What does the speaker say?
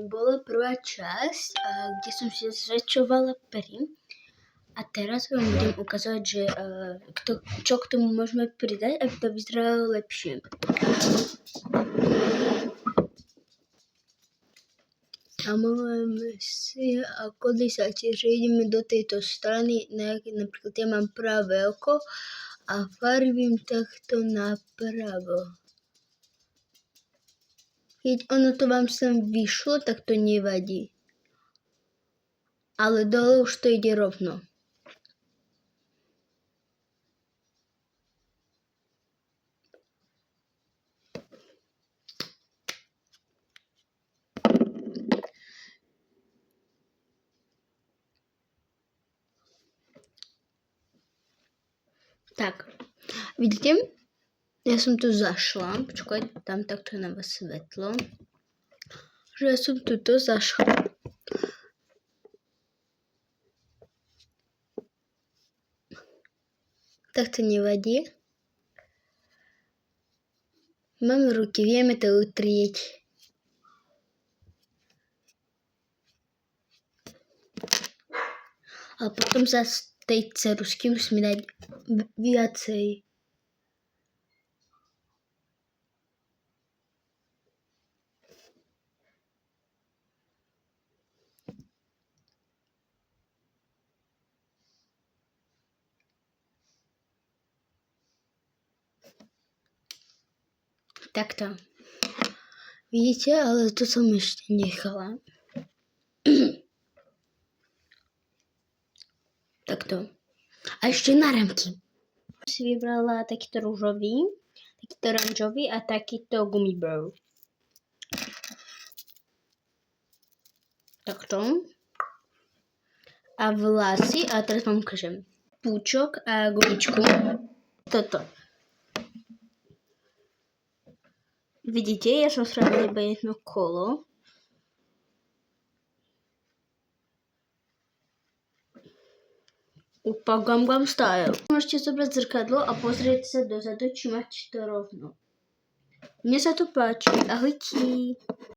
Bola prvá časť, kde som si zväčšovala pery. A teraz vám budem ukazovať, že čo k tomu môžeme pridať, aby to vyzeralo lepšie. A máme si ako lisať, že ideme do tejto strany, napríklad ja mám pravé oko a farbím takto napravo. Keď ono to vám sem vyšlo, tak to nevadí. Ale dole už to ide rovno. Tak, vidíte? Ja som tu zašla, počkaj, tam takto je na vás svetlo, že ja som tuto zašla. Tak to nevadí. Máme ruky, vieme to utrieť. Ale potom zase tej cerusky musíme dať viacej. Takto. Vidíte, ale to som ešte nechala. Takto. A ešte náramky. Si vybrala takýto rúžový, takýto oranžový a takýto gumibird. Takto. A vlasy, a teraz vám ukážem. Púčok a gumičku. Toto. Vidíte, ja som spravila iba jedno kolo. Upa Gangnam Style. Môžete zobrať zrkadlo a pozrieť sa dozadu, či máte to rovno. Mne sa to páči. Ahojti.